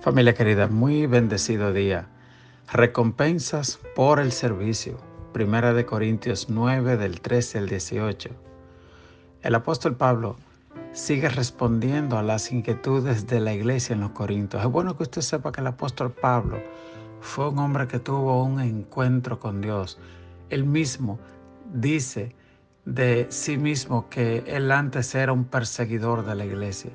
Familia querida, muy bendecido día. Recompensas por el servicio. Primera de Corintios 9 del 13 al 18. El apóstol Pablo sigue respondiendo a las inquietudes de la iglesia en los Corintios. Es bueno que usted sepa que el apóstol Pablo fue un hombre que tuvo un encuentro con Dios. Él mismo dice de sí mismo que él antes era un perseguidor de la iglesia.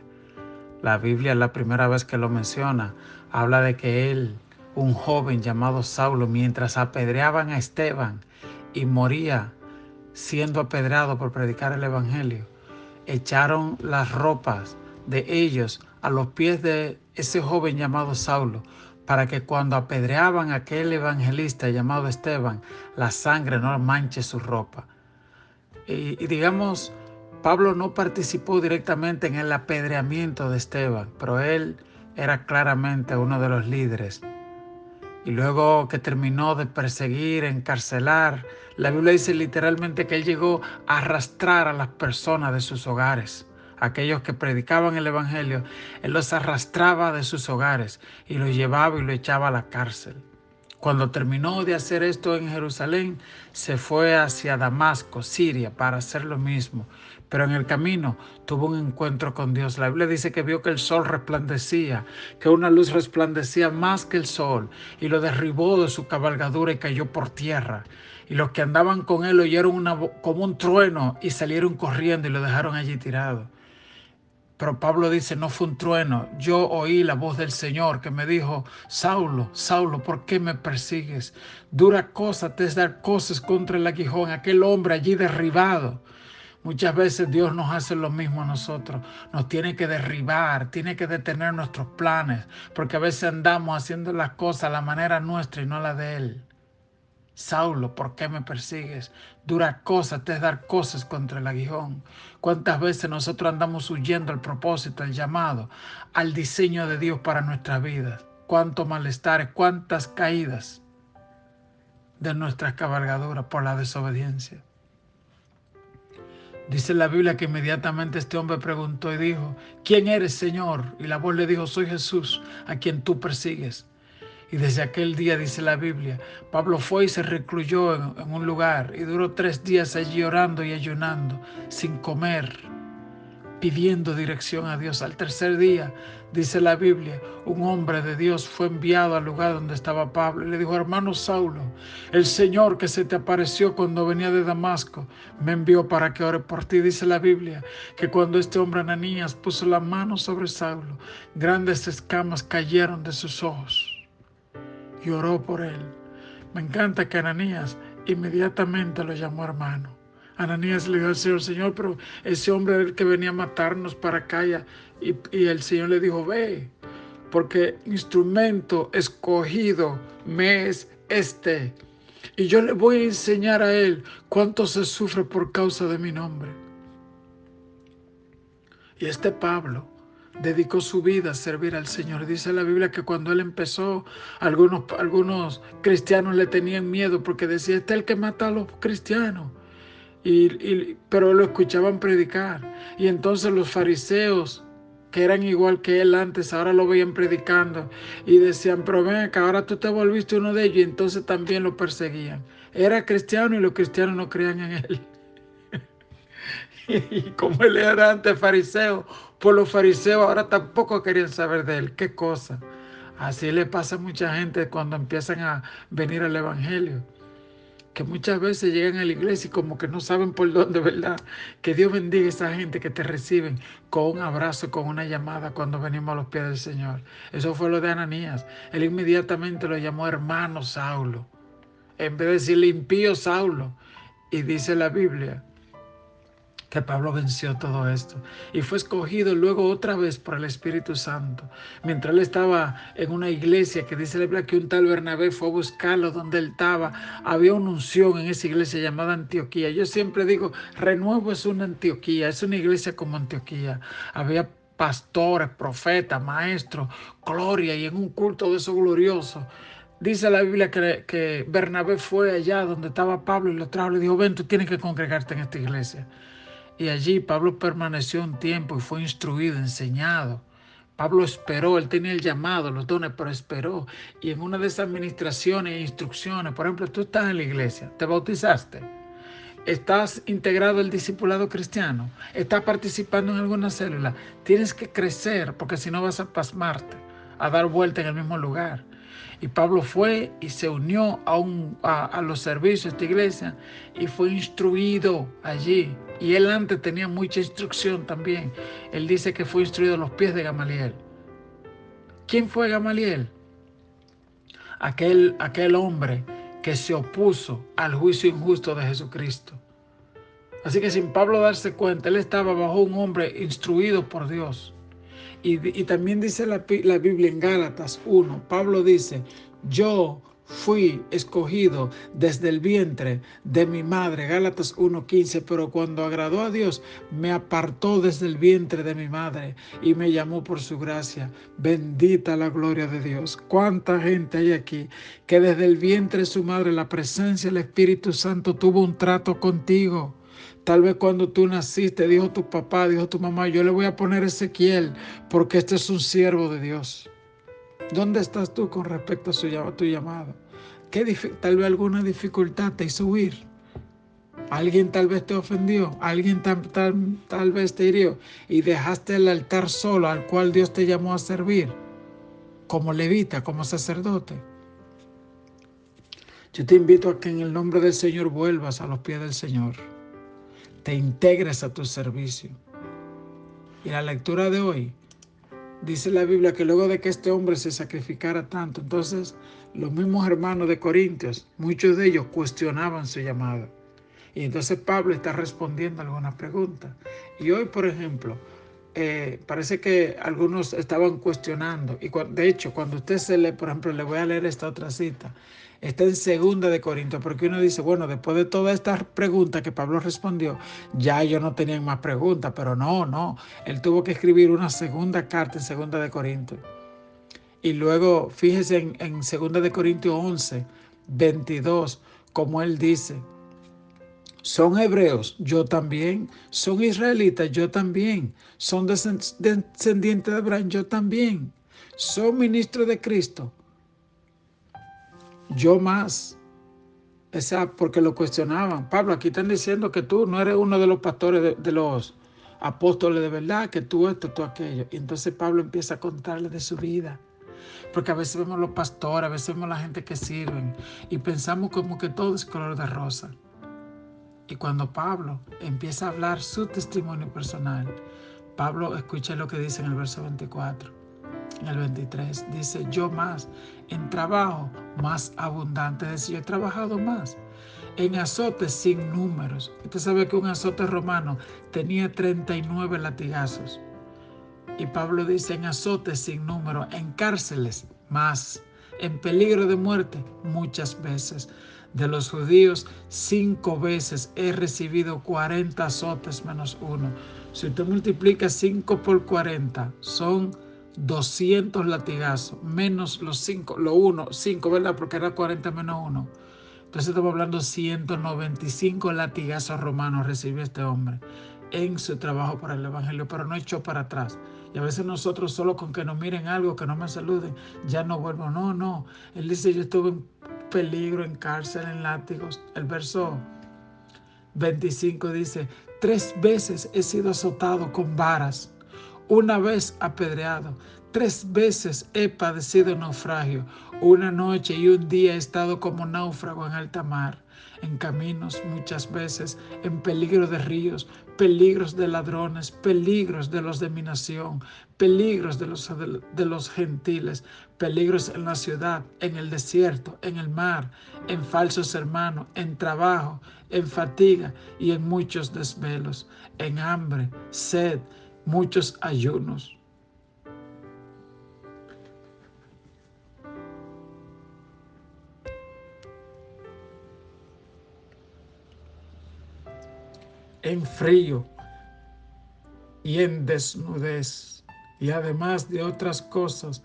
La Biblia, la primera vez que lo menciona, habla de que él, un joven llamado Saulo, mientras apedreaban a Esteban y moría siendo apedreado por predicar el evangelio, echaron las ropas de ellos a los pies de ese joven llamado Saulo, para que cuando apedreaban a aquel evangelista llamado Esteban, la sangre no manche su ropa. Y digamos, Pablo no participó directamente en el apedreamiento de Esteban, pero él era claramente uno de los líderes. Y luego que terminó de perseguir, encarcelar, la Biblia dice literalmente que él llegó a arrastrar a las personas de sus hogares. Aquellos que predicaban el evangelio, él los arrastraba de sus hogares y los llevaba y los echaba a la cárcel. Cuando terminó de hacer esto en Jerusalén, se fue hacia Damasco, Siria, para hacer lo mismo. Pero en el camino tuvo un encuentro con Dios. La Biblia dice que vio que el sol resplandecía, que una luz resplandecía más que el sol, y lo derribó de su cabalgadura y cayó por tierra. Y los que andaban con él oyeron como un trueno y salieron corriendo y lo dejaron allí tirado. Pero Pablo dice, no fue un trueno. Yo oí la voz del Señor que me dijo, Saulo, Saulo, ¿por qué me persigues? Dura cosa te es dar cosas contra el aguijón, aquel hombre allí derribado. Muchas veces Dios nos hace lo mismo a nosotros. Nos tiene que derribar, tiene que detener nuestros planes, porque a veces andamos haciendo las cosas a la manera nuestra y no la de Él. Saulo, ¿por qué me persigues? Dura cosa te es dar cosas contra el aguijón. ¿Cuántas veces nosotros andamos huyendo al propósito, al llamado, al diseño de Dios para nuestras vidas? Cuántos malestares, cuántas caídas de nuestras cabalgaduras por la desobediencia. Dice la Biblia que inmediatamente este hombre preguntó y dijo, ¿quién eres, Señor? Y la voz le dijo, soy Jesús, a quien tú persigues. Y desde aquel día, dice la Biblia, Pablo fue y se recluyó en un lugar y duró 3 días allí orando y ayunando, sin comer, pidiendo dirección a Dios. Al tercer día, dice la Biblia, un hombre de Dios fue enviado al lugar donde estaba Pablo y le dijo, hermano Saulo, el Señor que se te apareció cuando venía de Damasco me envió para que ore por ti. Dice la Biblia que cuando este hombre Ananías puso la mano sobre Saulo, grandes escamas cayeron de sus ojos y oró por él. Me encanta que Ananías inmediatamente lo llamó hermano. Ananías le dijo al Señor, Señor, pero ese hombre era el que venía a matarnos para acá. Y el Señor le dijo, ve, porque instrumento escogido me es este. Y yo le voy a enseñar a él cuánto se sufre por causa de mi nombre. Y este Pablo dedicó su vida a servir al Señor. Dice la Biblia que cuando él empezó, algunos cristianos le tenían miedo porque decía, este es el que mata a los cristianos. Pero lo escuchaban predicar. Y entonces los fariseos, que eran igual que él antes, ahora lo veían predicando y decían, pero ven acá, ahora tú te volviste uno de ellos, y entonces también lo perseguían. Era cristiano y los cristianos no creían en él. Y como él era antes fariseo, por los fariseos ahora tampoco querían saber de él. ¿Qué cosa? Así le pasa a mucha gente cuando empiezan a venir al evangelio, que muchas veces llegan a la iglesia y como que no saben por dónde, ¿verdad? Que Dios bendiga a esa gente que te reciben con un abrazo, con una llamada cuando venimos a los pies del Señor. Eso fue lo de Ananías. Él inmediatamente lo llamó hermano Saulo, en vez de decirle impío Saulo. Y dice la Biblia que Pablo venció todo esto y fue escogido luego otra vez por el Espíritu Santo. Mientras él estaba en una iglesia, que dice la Biblia que un tal Bernabé fue a buscarlo donde él estaba, había una unción en esa iglesia llamada Antioquía. Yo siempre digo, Renuevo es una Antioquía, es una iglesia como Antioquía. Había pastores, profetas, maestros, gloria, y en un culto de eso glorioso. Dice la Biblia que Bernabé fue allá donde estaba Pablo y lo trajo, le dijo, ven, tú tienes que congregarte en esta iglesia. Y allí Pablo permaneció un tiempo y fue instruido, enseñado Pablo esperó, él tenía el llamado, los dones, pero esperó. Y en una de esas administraciones e instrucciones, por ejemplo, tú estás en la iglesia, te bautizaste, estás integrado al discipulado cristiano, estás participando en alguna célula, tienes que crecer porque si no vas a pasmarte, a dar vuelta en el mismo lugar. Y Pablo fue y se unió a los servicios de esta iglesia y fue instruido allí. Y él antes tenía mucha instrucción también. Él dice que fue instruido a los pies de Gamaliel. ¿Quién fue Gamaliel? Aquel hombre que se opuso al juicio injusto de Jesucristo. Así que sin Pablo darse cuenta, él estaba bajo un hombre instruido por Dios. Y también dice la Biblia en Gálatas 1, Pablo dice, yo fui escogido desde el vientre de mi madre, Gálatas 1:15, pero cuando agradó a Dios, me apartó desde el vientre de mi madre y me llamó por su gracia. Bendita la gloria de Dios. ¿Cuánta gente hay aquí que desde el vientre de su madre, la presencia del Espíritu Santo tuvo un trato contigo? Tal vez cuando tú naciste, dijo tu papá, dijo tu mamá, yo le voy a poner Ezequiel porque este es un siervo de Dios. ¿Dónde estás tú con respecto a tu llamado? Tal vez alguna dificultad te hizo huir. Alguien tal vez te ofendió, alguien tal vez te hirió y dejaste el altar solo al cual Dios te llamó a servir, como levita, como sacerdote. Yo te invito a que en el nombre del Señor vuelvas a los pies del Señor, te integres a tu servicio. Y la lectura de hoy dice la Biblia que luego de que este hombre se sacrificara tanto, entonces los mismos hermanos de Corintios, muchos de ellos cuestionaban su llamado. Y entonces Pablo está respondiendo algunas preguntas. Y hoy, por ejemplo, parece que algunos estaban cuestionando. Y de hecho, cuando usted se lee, por ejemplo, le voy a leer esta otra cita. Está en 2 Corintios, porque uno dice, bueno, después de todas estas preguntas que Pablo respondió, ya ellos no tenían más preguntas, pero no. Él tuvo que escribir una segunda carta en 2 Corintios. Y luego, fíjese en 2 Corintios 11:22, como él dice, son hebreos, yo también. Son israelitas, yo también. Son descendientes de Abraham, yo también. Son ministros de Cristo, yo más. Porque lo cuestionaban. Pablo, aquí están diciendo que tú no eres uno de los pastores de los apóstoles de verdad, que tú esto, tú aquello. Y entonces Pablo empieza a contarle de su vida. Porque a veces vemos los pastores, a veces vemos la gente que sirven y pensamos como que todo es color de rosa. Y cuando Pablo empieza a hablar su testimonio personal, Pablo escucha lo que dice en el verso 24. En el 23 dice, yo más, en trabajo más abundante. Es decir, yo he trabajado más. En azotes sin números. Usted sabe que un azote romano tenía 39 latigazos. Y Pablo dice, en azotes sin número, en cárceles más, en peligro de muerte muchas veces. De los judíos 5 veces he recibido 40 azotes menos uno. Si usted multiplica 5 por 40, son 200 latigazos, menos los 5, 5, ¿verdad? Porque era 40 menos 1. Entonces estamos hablando de 195 latigazos romanos recibió este hombre en su trabajo para el evangelio, pero no echó para atrás. Y a veces nosotros solo con que nos miren algo, que no me saluden, ya no vuelvo. No. Él dice, yo estuve en peligro, en cárcel, en látigos. El verso 25 dice, 3 veces he sido azotado con varas, una vez apedreado, 3 veces he padecido naufragio, una noche y un día he estado como náufrago en alta mar, en caminos muchas veces, en peligro de ríos, peligros de ladrones, peligros de los de mi nación, peligros de los gentiles, peligros en la ciudad, en el desierto, en el mar, en falsos hermanos, en trabajo, en fatiga y en muchos desvelos, en hambre, sed, muchos ayunos. En frío y en desnudez, y además de otras cosas,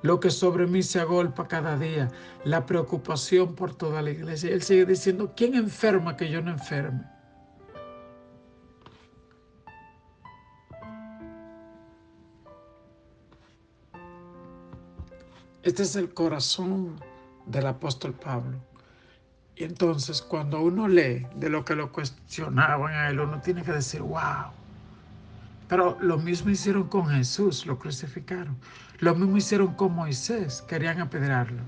lo que sobre mí se agolpa cada día, la preocupación por toda la iglesia. Y él sigue diciendo, ¿quién enferma que yo no enferme? Este es el corazón del apóstol Pablo. Y entonces cuando uno lee de lo que lo cuestionaban a él, uno tiene que decir, wow. Pero lo mismo hicieron con Jesús, lo crucificaron. Lo mismo hicieron con Moisés, querían apedrearlo.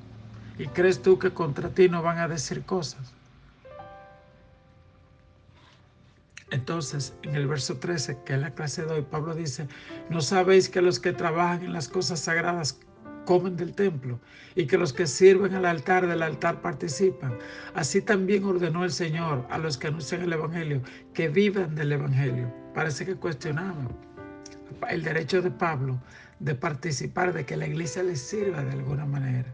¿Y crees tú que contra ti no van a decir cosas? Entonces, en el verso 13, que es la clase de hoy, Pablo dice, ¿no sabéis que los que trabajan en las cosas sagradas comen del templo y que los que sirven al altar del altar participan? Así también ordenó el Señor a los que anuncian el Evangelio que vivan del Evangelio. Parece que cuestionaban el derecho de Pablo de participar, de que la iglesia les sirva de alguna manera.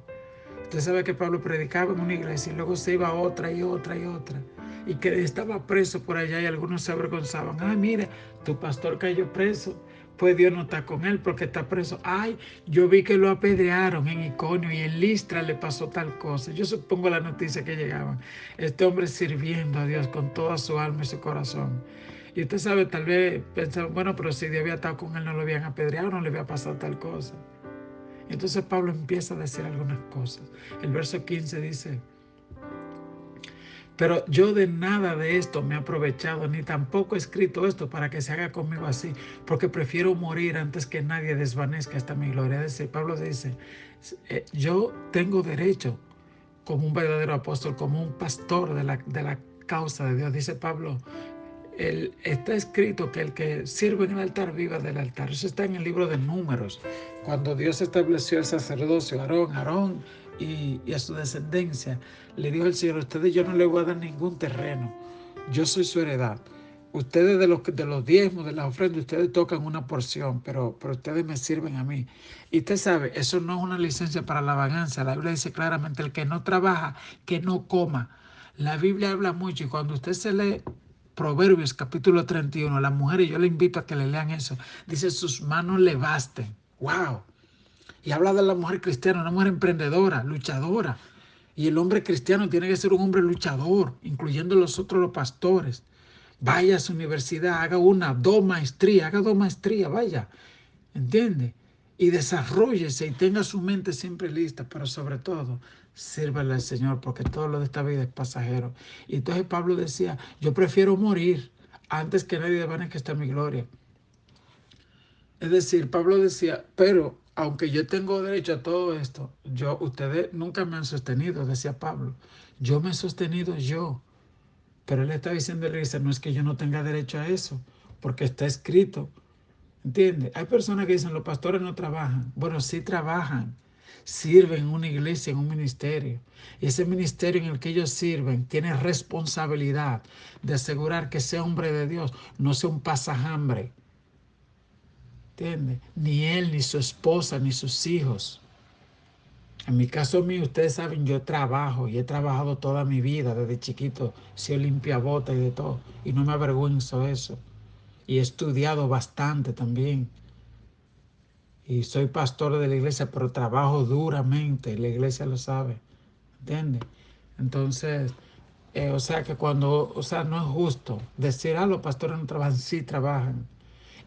Usted sabe que Pablo predicaba en una iglesia y luego se iba a otra y otra y otra. Y que estaba preso por allá y algunos se avergonzaban. Ay, mira, tu pastor cayó preso. Pues Dios no está con él porque está preso. Ay, yo vi que lo apedrearon en Iconio y en Listra le pasó tal cosa. Yo supongo la noticia que llegaban. Este hombre sirviendo a Dios con toda su alma y su corazón. Y usted sabe, tal vez pensaban, bueno, pero si Dios había estado con él, no lo habían apedreado, no le había pasado tal cosa. Entonces Pablo empieza a decir algunas cosas. El verso 15 dice, pero yo de nada de esto me he aprovechado, ni tampoco he escrito esto para que se haga conmigo así, porque prefiero morir antes que nadie desvanezca esta mi gloria. Es decir, Pablo dice, yo tengo derecho como un verdadero apóstol, como un pastor de la causa de Dios. Dice Pablo, está escrito que el que sirve en el altar viva del altar. Eso está en el libro de Números. Cuando Dios estableció el sacerdocio, Aarón y a su descendencia, le dijo el Señor, a ustedes yo no les voy a dar ningún terreno. Yo soy su heredad. Ustedes de los diezmos, de las ofrendas, ustedes tocan una porción, pero ustedes me sirven a mí. Y usted sabe, eso no es una licencia para la vagancia. La Biblia dice claramente, el que no trabaja, que no coma. La Biblia habla mucho y cuando usted se lee Proverbios capítulo 31, las mujeres, yo le invito a que le lean eso, dice sus manos le basten. ¡Wow! Y habla de la mujer cristiana, una mujer emprendedora, luchadora. Y el hombre cristiano tiene que ser un hombre luchador, incluyendo los otros, los pastores. Vaya a su universidad, haga dos maestrías, vaya. ¿Entiende? Y desarróllese y tenga su mente siempre lista, pero sobre todo, sírvale al Señor, porque todo lo de esta vida es pasajero. Y entonces Pablo decía, yo prefiero morir antes que nadie desvanezca esta mi gloria. Es decir, Pablo decía, pero aunque yo tengo derecho a todo esto, ustedes nunca me han sostenido, decía Pablo. Yo me he sostenido yo. Pero él está diciendo a la iglesia, no es que yo no tenga derecho a eso, porque está escrito. ¿Entiendes? Hay personas que dicen, los pastores no trabajan. Bueno, sí trabajan. Sirven en una iglesia, en un ministerio. Y ese ministerio en el que ellos sirven tiene responsabilidad de asegurar que ese hombre de Dios no sea un pasajambre. ¿Entiendes? Ni él, ni su esposa, ni sus hijos. En mi caso mío, ustedes saben, yo trabajo y he trabajado toda mi vida desde chiquito. Soy limpiabota y de todo. Y no me avergüenzo eso. Y he estudiado bastante también. Y soy pastor de la iglesia, pero trabajo duramente. La iglesia lo sabe. ¿Entiendes? Entonces, o sea que no es justo decir, los pastores no trabajan. Sí trabajan.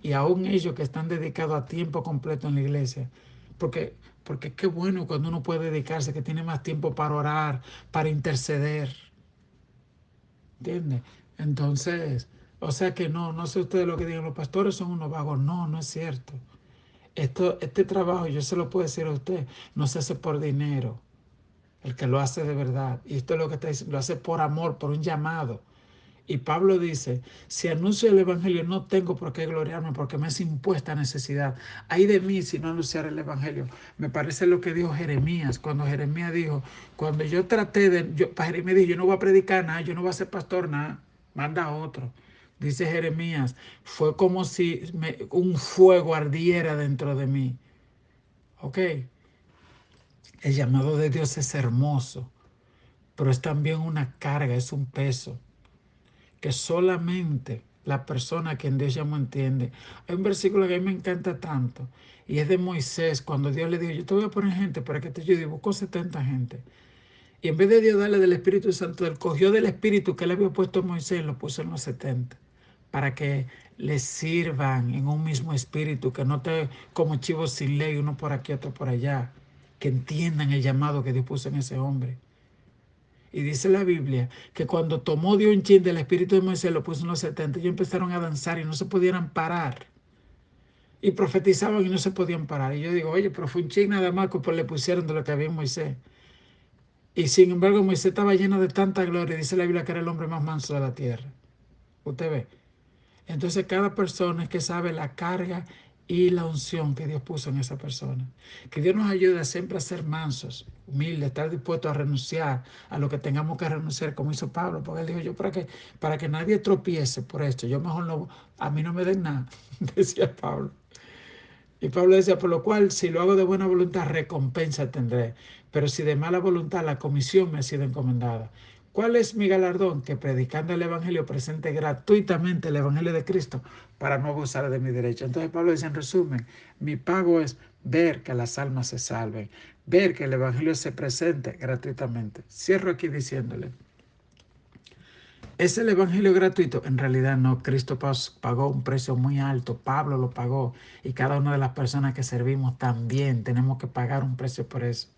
Y aún ellos que están dedicados a tiempo completo en la iglesia. Porque, porque qué bueno cuando uno puede dedicarse, que tiene más tiempo para orar, para interceder. ¿Entiendes? Entonces, o sea que no sé ustedes lo que digan, los pastores son unos vagos. No, no es cierto. Este trabajo, yo se lo puedo decir a usted, no se hace por dinero, el que lo hace de verdad. Y esto es lo que está diciendo, lo hace por amor, por un llamado. Y Pablo dice, si anuncio el evangelio no tengo por qué gloriarme porque me es impuesta necesidad. Ay de mí si no anunciar el evangelio. Me parece lo que dijo Jeremías, cuando Jeremías dijo, cuando yo traté para Jeremías dijo, yo no voy a predicar nada, yo no voy a ser pastor nada, manda a otro. Dice Jeremías, fue como si un fuego ardiera dentro de mí. Ok, el llamado de Dios es hermoso, pero es también una carga, es un peso que solamente la persona a quien Dios llamó entiende. Hay un versículo que a mí me encanta tanto y es de Moisés, cuando Dios le dijo, yo te voy a poner gente para que te ayude, y buscó 70 gente. Y en vez de Dios darle del Espíritu Santo, él cogió del Espíritu que él había puesto en Moisés y lo puso en los 70 para que les sirvan en un mismo espíritu, que no te como chivos sin ley, uno por aquí, otro por allá. que entiendan el llamado que Dios puso en ese hombre. Y dice la Biblia que cuando tomó Dios un chin del espíritu de Moisés, lo puso en los 70, ellos empezaron a danzar y no se pudieran parar. Y profetizaban y no se podían parar. Y yo digo, oye, pero fue un chin nada más que pues le pusieron de lo que había en Moisés. Y sin embargo, Moisés estaba lleno de tanta gloria. Dice la Biblia que era el hombre más manso de la tierra. Usted ve. Entonces, cada persona es que sabe la carga y la unción que Dios puso en esa persona. Que Dios nos ayude siempre a ser mansos, humildes, estar dispuestos a renunciar a lo que tengamos que renunciar, como hizo Pablo. Porque él dijo, yo para que nadie tropiece por esto, yo mejor no, a mí no me den nada, decía Pablo. Y Pablo decía, por lo cual, si lo hago de buena voluntad, recompensa tendré. Pero si de mala voluntad, la comisión me ha sido encomendada. ¿Cuál es mi galardón? Que predicando el Evangelio presente gratuitamente el Evangelio de Cristo para no abusar de mi derecho. Entonces Pablo dice en resumen, mi pago es ver que las almas se salven, ver que el Evangelio se presente gratuitamente. Cierro aquí diciéndole, ¿es el evangelio gratuito? En realidad no. Cristo pagó un precio muy alto. Pablo lo pagó. Y cada una de las personas que servimos también tenemos que pagar un precio por eso.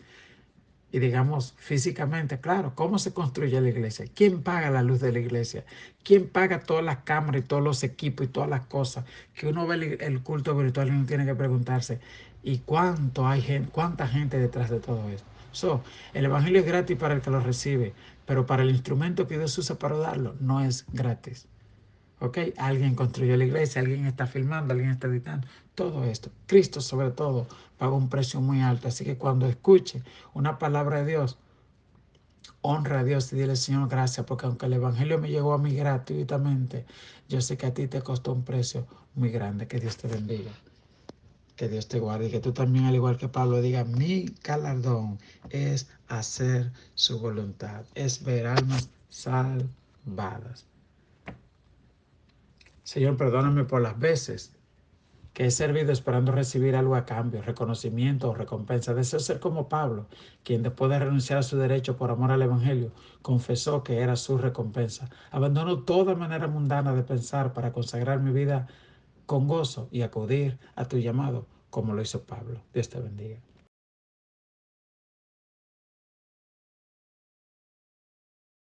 Y digamos físicamente, claro, ¿cómo se construye la iglesia? ¿Quién paga la luz de la iglesia? ¿Quién paga todas las cámaras y todos los equipos y todas las cosas? Que uno ve el culto virtual y uno tiene que preguntarse, ¿y cuánta gente detrás de todo esto? El evangelio es gratis para el que lo recibe, pero para el instrumento que Dios usa para darlo, no es gratis. ¿Ok? Alguien construyó la iglesia, alguien está filmando, alguien está editando, todo esto. Cristo sobre todo pagó un precio muy alto, así que cuando escuche una palabra de Dios, honra a Dios y dile, Señor, gracias, porque aunque el evangelio me llegó a mí gratuitamente, yo sé que a ti te costó un precio muy grande. Que Dios te bendiga, que Dios te guarde y que tú también, al igual que Pablo, diga, mi galardón es hacer su voluntad, es ver almas salvadas. Señor, perdóname por las veces que he servido esperando recibir algo a cambio, reconocimiento o recompensa. Deseo ser como Pablo, quien después de renunciar a su derecho por amor al Evangelio, confesó que era su recompensa. Abandono toda manera mundana de pensar para consagrar mi vida con gozo y acudir a tu llamado, como lo hizo Pablo. Dios te bendiga.